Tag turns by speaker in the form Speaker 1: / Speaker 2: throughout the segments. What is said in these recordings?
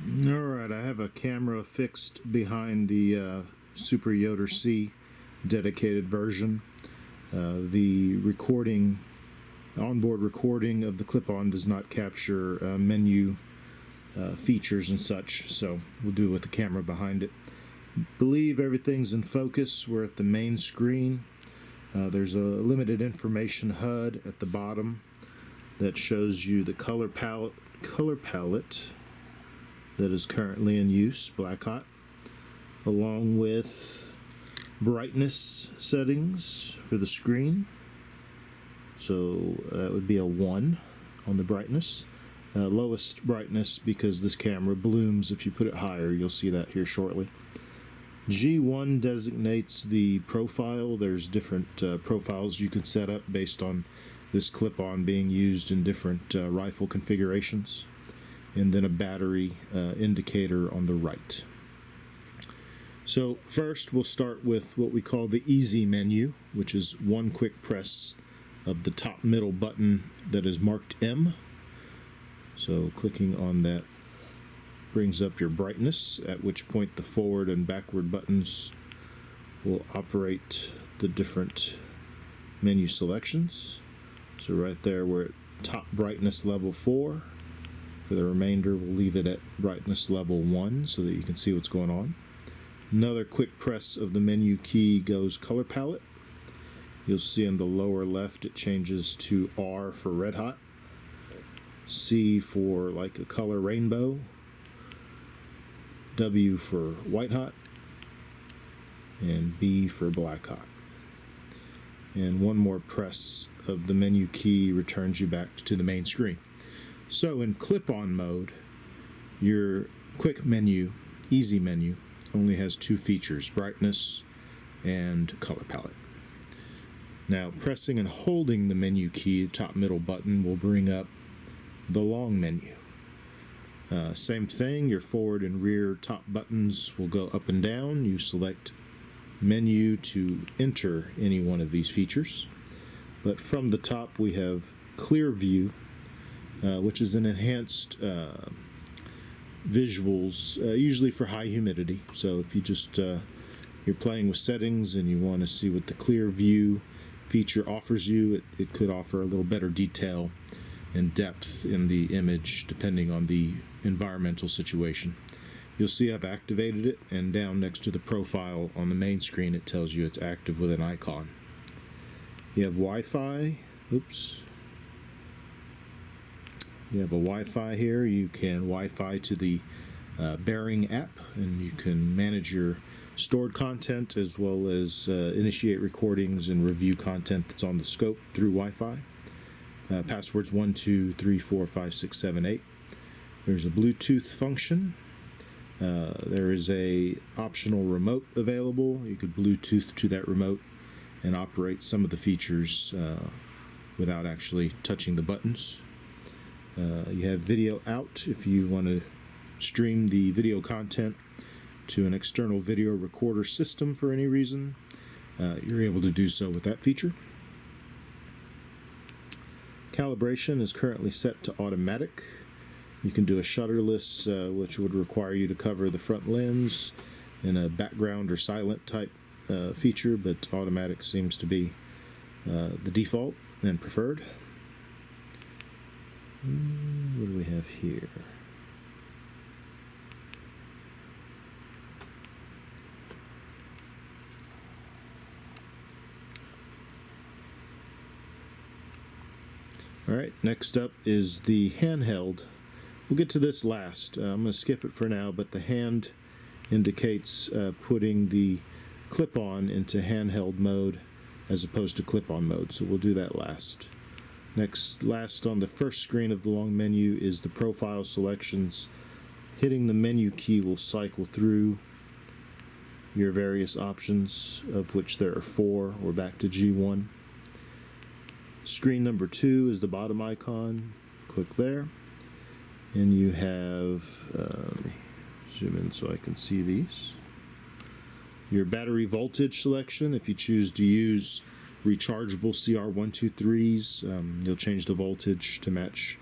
Speaker 1: Alright, I have a camera fixed behind the Super Yoter-C dedicated version. The onboard recording of the clip-on does not capture menu features and such, so we'll do it with the camera behind it. Believe everything's in focus. We're at the main screen. There's a limited information HUD at the bottom that shows you the color palette that is currently in use, black hot, along with brightness settings for the screen. So that would be a 1 on the brightness. Lowest brightness because this camera blooms if you put it higher. You'll see that here shortly. G1 designates the profile. There's different profiles you can set up based on this clip-on being used in different rifle configurations. And then a battery indicator on the right. So first we'll start with what we call the easy menu, which is one quick press of the top middle button that is marked M. So clicking on that brings up your brightness, at which point the forward and backward buttons will operate the different menu selections. So right there we're at top brightness level 4. For the remainder, we'll leave it at brightness level 1 so that you can see what's going on. Another quick press of the menu key goes color palette. You'll see in the lower left it changes to R for red hot, C for like a color rainbow, W for white hot, and B for black hot. And one more press of the menu key returns you back to the main screen. So in clip-on mode, your quick menu, easy menu, only has 2 features, brightness and color palette. Now pressing and holding the menu key, top middle button, will bring up the long menu. Same thing, your forward and rear top buttons will go up and down. You select menu to enter any one of these features. But from the top we have clear view, which is an enhanced visuals, usually for high humidity. So if you just you're playing with settings and you want to see what the clear view feature offers you, it could offer a little better detail and depth in the image depending on the environmental situation. You'll see I've activated it, and down next to the profile on the main screen it tells you it's active with an icon. You have Wi-Fi. You have a Wi-Fi here. You can Wi-Fi to the Bering app, and you can manage your stored content as well as initiate recordings and review content that's on the scope through Wi-Fi. Passwords 1, 2, 3, 4, 5, 6, 7, 8. There's a Bluetooth function. There is a optional remote available. You could Bluetooth to that remote and operate some of the features without actually touching the buttons. You have video out if you want to stream the video content to an external video recorder system for any reason. You're able to do so with that feature. Calibration is currently set to automatic. You can do a shutterless, which would require you to cover the front lens in a background or silent type feature, but automatic seems to be the default and preferred. What do we have here? Alright, next up is the handheld. We'll get to this last. I'm going to skip it for now, but the hand indicates putting the clip-on into handheld mode as opposed to clip-on mode, so we'll do that last. Last on the first screen of the long menu is the profile selections. Hitting the menu key will cycle through your various options, of which there are 4. We're back to G1. Screen number 2 is the bottom icon. Click there. And you have, zoom in so I can see these. Your battery voltage selection, if you choose to use rechargeable CR123s, you'll change the voltage to match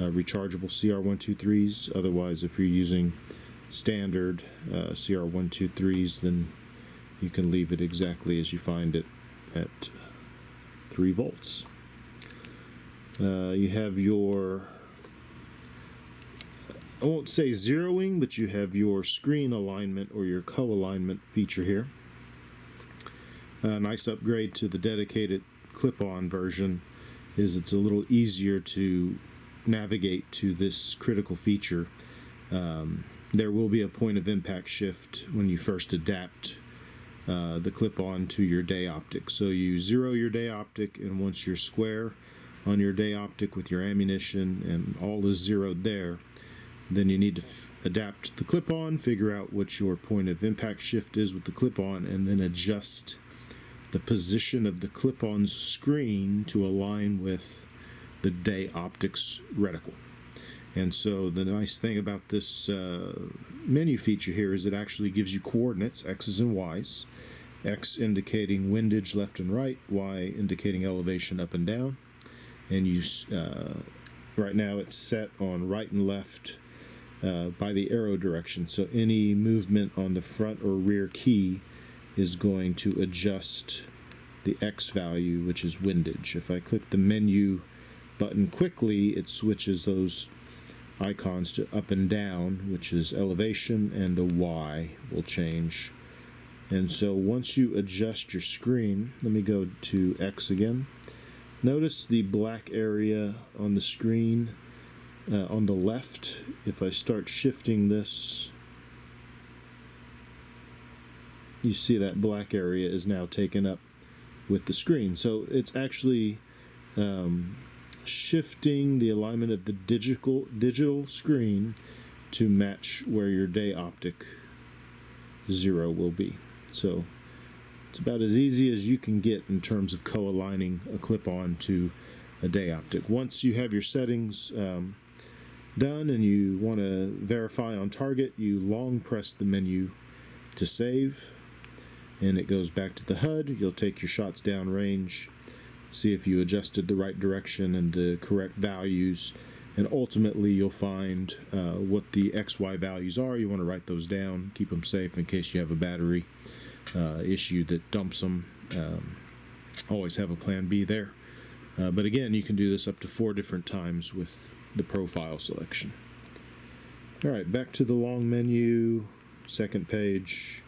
Speaker 1: rechargeable CR123s. Otherwise, if you're using standard CR123s, then you can leave it exactly as you find it at 3 volts. You have your, I won't say zeroing, but you have your screen alignment or your co-alignment feature here. A nice upgrade to the dedicated clip-on version is it's a little easier to navigate to this critical feature. There will be a point of impact shift when you first adapt the clip-on to your day optic. So you zero your day optic, and once you're square on your day optic with your ammunition and all is zeroed there, then you need to adapt the clip-on, figure out what your point of impact shift is with the clip-on, and then adjust the position of the clip-on's screen to align with the day optics reticle. And so the nice thing about this menu feature here is it actually gives you coordinates, X's and Y's. X indicating windage left and right, Y indicating elevation up and down. And you right now it's set on right and left by the arrow direction. So any movement on the front or rear key is going to adjust the X value, which is windage. If I click the menu button quickly, it switches those icons to up and down, which is elevation, and the Y will change. And so once you adjust your screen, let me go to X again. Notice the black area on the screen on the left. If I start shifting this, you see that black area is now taken up with the screen. So it's actually shifting the alignment of the digital screen to match where your day optic 0 will be. So it's about as easy as you can get in terms of co-aligning a clip-on to a day optic. Once you have your settings done and you want to verify on target, you long press the menu to save, and it goes back to the HUD. You'll take your shots down range, see if you adjusted the right direction and the correct values, and ultimately you'll find what the XY values are. You want to write those down, keep them safe in case you have a battery issue that dumps them. Always have a plan B there. But again, you can do this up to 4 different times with the profile selection. Alright, back to the long menu, second page.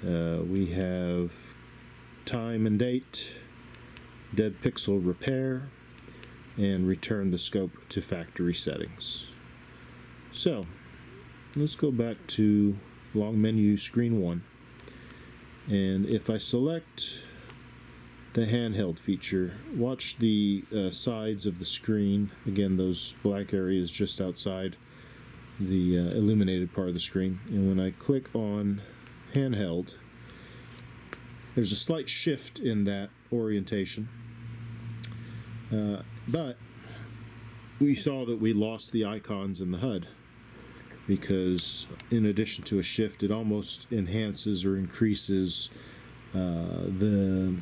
Speaker 1: We have time and date, dead pixel repair, and return the scope to factory settings. So let's go back to long menu screen 1, and if I select the handheld feature, watch the sides of the screen. Again, those black areas just outside the illuminated part of the screen, and when I click on handheld, there's a slight shift in that orientation, but we saw that we lost the icons in the HUD, because in addition to a shift, it almost enhances or increases the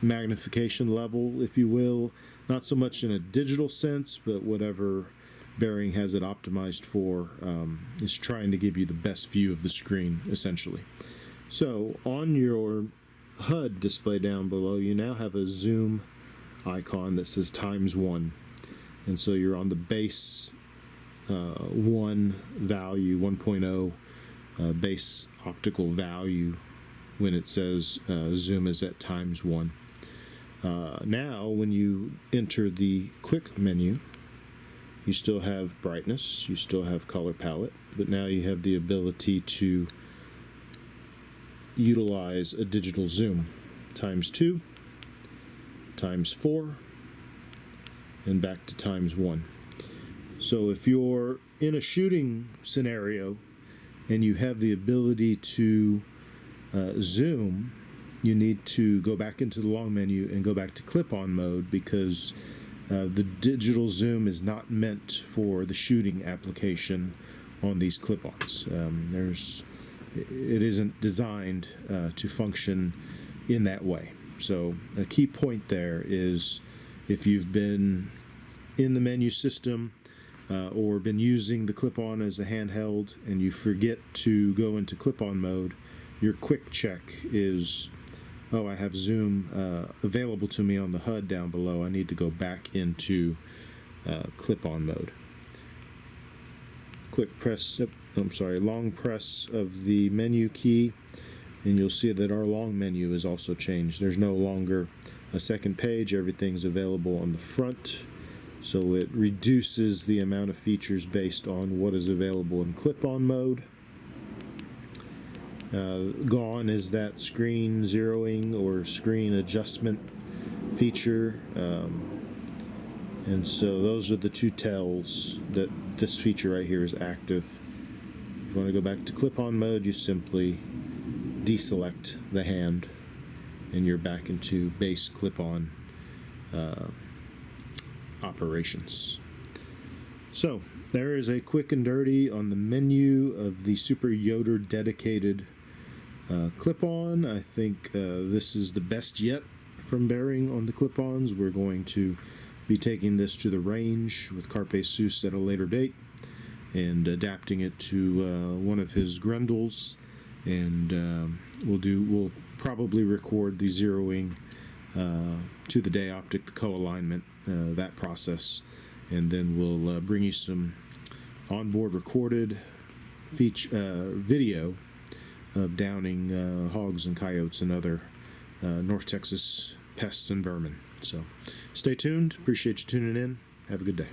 Speaker 1: magnification level, if you will, not so much in a digital sense, but whatever Bering has it optimized for is trying to give you the best view of the screen, essentially. So on your HUD display down below, you now have a zoom icon that says ×1, and so you're on the base 1 value, 1.0 base optical value when it says zoom is at ×1. Now when you enter the quick menu, you still have brightness, you still have color palette, but now you have the ability to utilize a digital zoom, ×2, ×4, and back to ×1. So if you're in a shooting scenario and you have the ability to zoom, you need to go back into the long menu and go back to clip-on mode, because the digital zoom is not meant for the shooting application on these clip-ons. It isn't designed to function in that way. So a key point there is, if you've been in the menu system or been using the clip-on as a handheld and you forget to go into clip-on mode, your quick check is, oh, I have zoom available to me on the HUD down below. I need to go back into clip-on mode. Quick press, long press of the menu key, and you'll see that our long menu is also changed. There's no longer a second page. Everything's available on the front, so it reduces the amount of features based on what is available in clip-on mode. Gone is that screen zeroing or screen adjustment feature, and so those are the two tells that this feature right here is active. If you want to go back to clip-on mode, you simply deselect the hand and you're back into base clip-on operations. So there is a quick and dirty on the menu of the Super Yoter dedicated clip-on. I think this is the best yet from Bering on the clip-ons. We're going to be taking this to the range with Carpe Sus at a later date and adapting it to one of his Grendels, and we'll probably record the zeroing to the day optic, the co-alignment, that process, and then we'll bring you some onboard recorded video of downing hogs and coyotes and other North Texas pests and vermin. So stay tuned. Appreciate you tuning in. Have a good day.